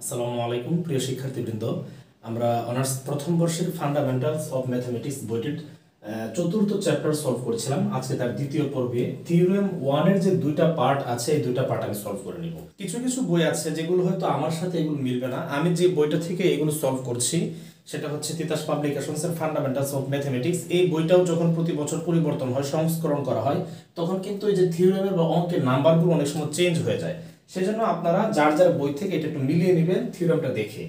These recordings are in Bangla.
আসসালামু আলাইকুম প্রিয় শিক্ষার্থীবৃন্দ। আমরা অনার্স প্রথম বর্ষের ফান্ডামেন্টালস অফ ম্যাথমেটিক্স বইটির চতুর্থ চ্যাপ্টার সলভ করছিলাম। আজকে তার দ্বিতীয় পর্বে থিওরেম 1 এর যে দুইটা পার্ট আছে এই দুইটা পার্ট আমি সলভ করে নিব। কিছু কিছু বই আছে যেগুলো হয়তো আমার সাথে এগুলো মিলবে না। আমি যে বইটা থেকে এগুলো সলভ করছি সেটা হচ্ছে তিতাস পাবলিকেশনস এর ফান্ডামেন্টালস অফ ম্যাথমেটিক্স। এই বইটাও যখন প্রতি বছর পরিবর্তন হয়, সংস্করণ করা হয়, তখন কিন্তু এই যে থিওরেমের বা অঙ্কের নাম্বারগুলো অনেক সময় চেঞ্জ হয়ে যায়। সেজন্য আপনারা যার যার বই থেকে এটা একটু মিলিয়ে নেবেন থিওরেমটা দেখে।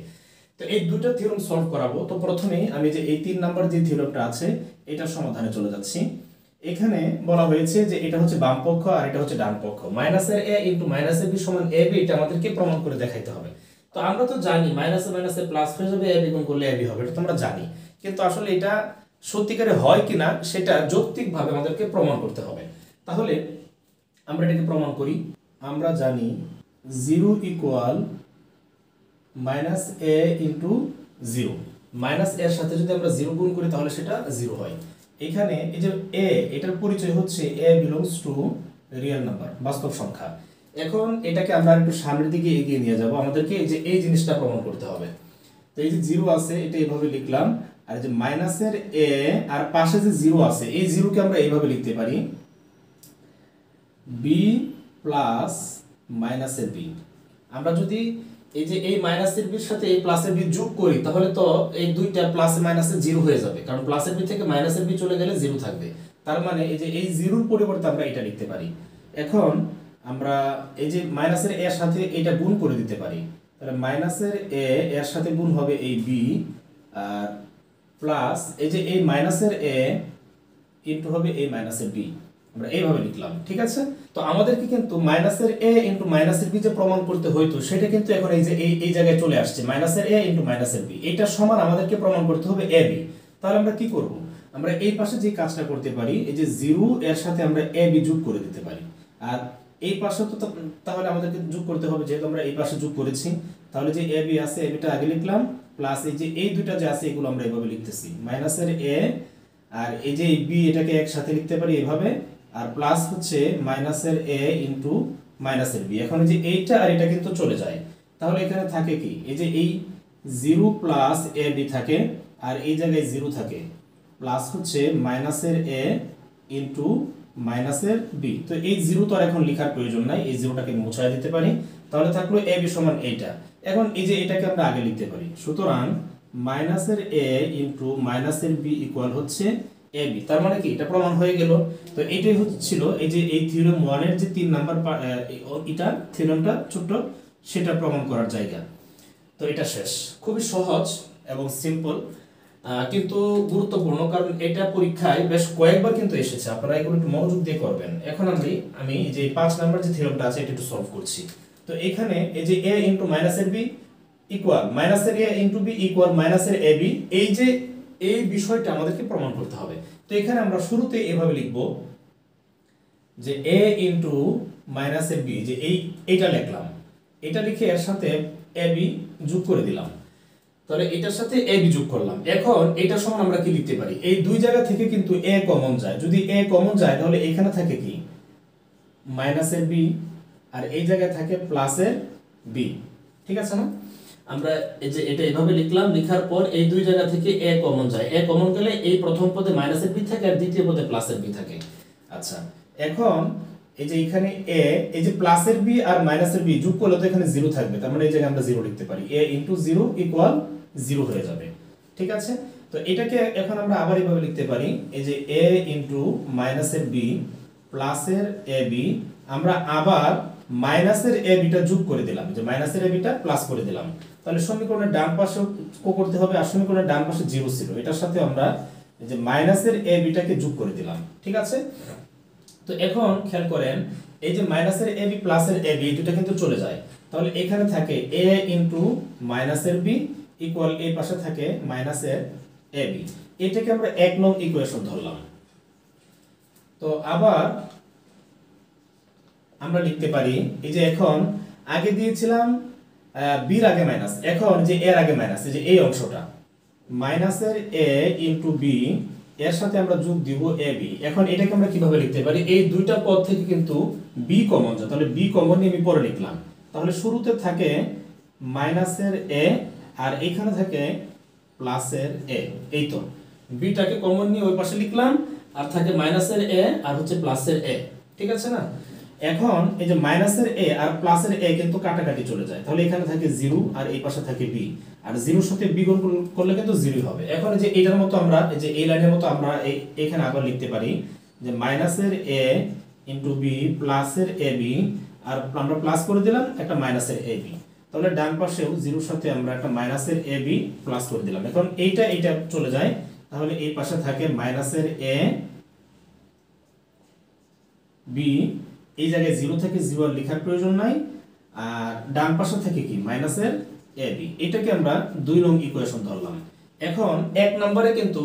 তো এই দুটো থিওরেম সলভ করাবো। তো প্রথমেই আমি যে এই 3 নাম্বার যে থিওরেমটা আছে এটার সমাধানে চলে যাচ্ছি। এখানে বলা হয়েছে যে এটা হচ্ছে বাম পক্ষ আর এটা হচ্ছে ডান পক্ষ। মাইনাসের a ইনটু মাইনাসের b সমান ab, এটা আমাদেরকে প্রমাণ করে দেখাইতে হবে। তো আমরা তো জানি মাইনাসে মাইনাসে প্লাস হয়ে যাবে, ab গুণ করলে ab হবে, এটা তো আমরা জানি। কিন্তু আসলে এটা সত্যিকারে হয় কিনা সেটা যৌক্তিকভাবে আমাদেরকে প্রমাণ করতে হবে। তাহলে আমরা এটাকে প্রমাণ করি। আমরা জানি 0 ইকুয়াল মাইনাস এ ইন্টু 0। মাইনাস এর সাথে যদি আমরা 0 গুণ করি তাহলে সেটা 0 হয়। এখানে এই যে এ, এটার পরিচয় হচ্ছে এ বিলংস টু রিয়েল নাম্বার, বাস্তব সংখ্যা। এখন এটাকে আমরা একটু সামনের দিকে এগিয়ে নিয়ে যাব, আমাদেরকে এই যে এই জিনিসটা প্রমাণ করতে হবে। তো এই যে 0 আছে এটা এইভাবে লিখলাম, আর যে মাইনাসের এ আর পাশে যে 0 আছে এই 0 কে আমরা এইভাবে লিখতে পারি b প্লাস মাইনাসের b। আমরা যদি এই যে এই মাইনাসের b এর সাথে এই প্লাসের b যোগ করি তাহলে তো এই দুইটা প্লাসে মাইনাসে 0 হয়ে যাবে, কারণ প্লাসের b থেকে মাইনাসের b চলে গেলে 0 থাকবে। তার মানে এই যে এই 0 এর পরিবর্তে আমরা এটা লিখতে পারি। এখন আমরা এই যে মাইনাসের a এর সাথে এটা গুণ করে দিতে পারি। তাহলে মাইনাসের a এর সাথে গুণ হবে এই b, আর প্লাস এই যে এই মাইনাসের a ইনটু হবে এই মাইনাসের b। আমরা এইভাবে লিখলাম, ঠিক আছে। তো আমাদেরকে কিন্তু মাইনাসের a ইনটু মাইনাসের b যে প্রমাণ করতে হইতো সেটা কিন্তু এখন এই যে এই জায়গায় চলে আসছে, মাইনাসের a ইনটু মাইনাসের b। এটা সমান আমাদেরকে প্রমাণ করতে হবে ab। তাহলে আমরা কি করব? আমরা এই পাশে যে কাজটা করতে পারি, এই যে 0 এর সাথে আমরা ab যোগ করে দিতে পারি। আর এই পাশে তো তাহলে আমাদেরকে যোগ করতে হবে, যেহেতু আমরা এই পাশে যোগ করেছি। তাহলে যে ab আছে abটা আগে লিখলাম, প্লাস এই যে এই দুটো যে আছে এগুলো আমরা এইভাবে লিখতেছি, মাইনাসের a আর এই যে b এটাকে একসাথে লিখতে পারি এইভাবে, আর প্লাস হচ্ছে মাইনাসের a ইনটু মাইনাসের b। এখন যে এইটা আর এটা কিন্তু চলে যায়, তাহলে এখানে থাকে কি, এই যে এই 0 প্লাস ab থাকে আর এই জায়গায় 0 থাকে, প্লাস হচ্ছে মাইনাসের a ইনটু মাইনাসের b। তো এই 0 তো আর এখন লেখার প্রয়োজন নাই, এই 0টাকে মুছায় দিতে পারি। তাহলে থাকলো ab সমান এইটা। এখন এই যে এটাকে আমরা আগে লিখতে পারি, সুতরাং মাইনাসের a ইনটু মাইনাসের b ইকুয়াল হচ্ছে ab। তার মানে কি এটা প্রমাণ হয়ে গেল। তো এটাই হচ্ছিল এই যে এই থিওরেম 1 এর যে 3 নাম্বার এটা থিওরেমটা ছোট, সেটা প্রমাণ করার জায়গা। তো এটা শেষ। খুবই সহজ এবং সিম্পল, কিন্তু গুরুত্বপূর্ণ, কারণ এটা পরীক্ষায় বেশ কয়েকবার কিন্তু এসেছে। আপনারা এগুলো একটু মনোযোগ দিয়ে করবেন। এখন আমি যে 5 নাম্বার যে থিওরেমটা আছে এটা একটু সলভ করছি। তো এখানে এই যে a ইনটু মাইনাসের b ইকুয়াল মাইনাসের a ইনটু b ইকুয়াল মাইনাসের ab, এই যে এই বিষয়টা আমাদেরকে প্রমাণ করতে হবে। তো এখানে আমরা শুরুতে এভাবে লিখব যে a ইনটু মাইনাসের b, যে এইটা লিখলাম, এটা লিখে এর সাথে ab যোগ করে দিলাম। তাহলে এটার সাথে ab যোগ করলাম। এখন এটা সমান আমরা কি লিখতে পারি, এই দুই জায়গা থেকে কিন্তু a কমন যায়। যদি a কমন যায় তাহলে এখানে থাকে কি মাইনাসের b, আর এই জায়গায় থাকে প্লাসের b, ঠিক আছে না? আমরা এই যে এটা এইভাবে লিখলাম, লেখার পর এই দুই জায়গা থেকে a কমন যায়, a কমন গেলে এই প্রথম পদে মাইনাসের b থাকে আর দ্বিতীয় পদে প্লাসের b থাকে। আচ্ছা, এখন এই যে এখানে a, এই যে প্লাসের b আর মাইনাসের b যোগ করলে তো এখানে 0 থাকবে, তার মানে এই জায়গায় আমরা 0 লিখতে পারি, a ইনটু 0 ইকুয়াল 0 হয়ে যাবে, ঠিক আছে। তো এটাকে এখন আমরা আবার এইভাবে লিখতে পারি, এই যে a ইনটু মাইনাসের b প্লাসের ab, আমরা আবার মাইনাসের ab টা যোগ করে দিলাম, যে মাইনাসের ab টা প্লাস করে দিলাম। তাহলে সমীকরণের ডান পাশে করতে হবে, আর সমীকরণের ডান পাশে 0 ছিল, এটার সাথে আমরা এই যে মাইনাসের ab টাকে যোগ করে দিলাম, ঠিক আছে। তো এখন খেয়াল করেন, এই যে মাইনাসের ab প্লাসের ab এই দুটো কিন্তু চলে যায়। তাহলে এখানে থাকে a ইনটু মাইনাসের b ইকুয়াল এই পাশে থাকে মাইনাসের ab। এটাকে আমরা 1 নং ইকুয়েশন ধরলাম। তো আবার আমরা লিখতে পারি, এই যে এখন আগে দিয়েছিলাম b এর আগে মাইনাস, এখন যে এর আগে মাইনাস, এই যে এই অংশটা মাইনাসের a ইনটু b এর সাথে আমরা যোগ দিব ab। এখন এটাকে আমরা কিভাবে লিখতে পারি, এই দুইটা পদ থেকে কিন্তু b কমন যায়, তাহলে b কমন নিয়ে আমি পরে লিখলাম। তাহলে শুরুতে থাকে মাইনাসের এ আর এখানে থাকে প্লাসের এ। এই তো বিটাকে কমন নিয়ে ওই পাশে লিখলাম, আর থাকে মাইনাসের এ আর হচ্ছে প্লাসের এ। ঠিক আছে না? এখন এই যে মাইনাসের এ আর প্লাসের এ কিন্তু কাটাকাটি চলে যায়, তাহলে এখানে থাকে 0 আর এই পাশে থাকে বি, আর 0 সাথে বি গুণ করলে কিন্তু 0 হবে। এখন এই যে এটার মতো আমরা এই যে এই লাইনের মতো আমরা এখানে আবার লিখতে পারি যে মাইনাসের এ ইনটু বি প্লাসের এ বি, আর আমরা প্লাস করে দিলাম একটা মাইনাসের এ বি, তাহলে ডান পাশেও 0 সাথে আমরা একটা মাইনাসের এ বি প্লাস করে দিলাম। এখন এইটা চলে যায়, তাহলে এই পাশে থাকে মাইনাসের এ বি, এই জায়গায় 0 থেকে 0 আর লেখার প্রয়োজন নাই, আর ডান পাশে থেকে কি মাইনাসের এ বি। এটাকে আমরা 2 নং ইকুয়েশন ধরলাম। এখন 1 নম্বরে কিন্তু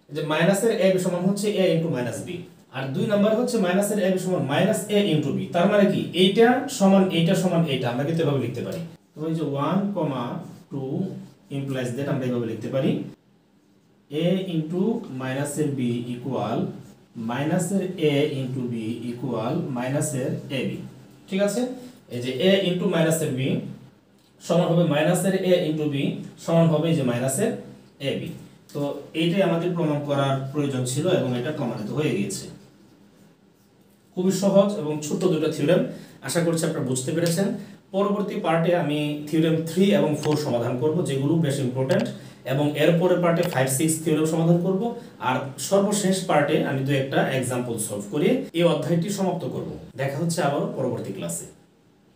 যে মাইনাসের এ বি সমান হচ্ছে a ইনটু মাইনাস বি, আর 2 নম্বরে হচ্ছে মাইনাসের এ বি সমান মাইনাস a ইনটু বি। তার মানে কি এইটা সমান এইটা আমরা কিন্তু এভাবে লিখতে পারি। তো এই যে 1, 2 ইমপ্লাইজ দ্যাট আমরা এভাবে লিখতে পারি a ইনটু মাইনাসের বি ইকুয়াল মাইনাসের a ইনটু বি ইকুয়াল মাইনাসের a বি। ঠিক আছে? এই যে a ইনটু মাইনাসের বি সমান হবে মাইনাসের a ইনটু বি সমান হবে এই যে মাইনাসের a বি। তো এইটাই আমাদের প্রমাণ করার প্রয়োজন ছিল এবং এটা প্রমাণিত হয়ে গিয়েছে। খুবই সহজ এবং ছোট দুটো থিওরেম, আশা করছি আপনারা বুঝতে পেরেছেন। পরবর্তী পার্টে আমি থিওরেম 3 এবং 4 সমাধান করব, যেগুলো বেশ ইম্পর্টেন্ট, এবং এর পরের পার্টে 5, 6 থিওরেম সমাধান করব, আর সর্বশেষ পার্টে আমি একটা এক্সাম্পল সলভ করে এই অধ্যায়টি সমাপ্ত করব। দেখা হচ্ছে আবার পরবর্তী ক্লাসে।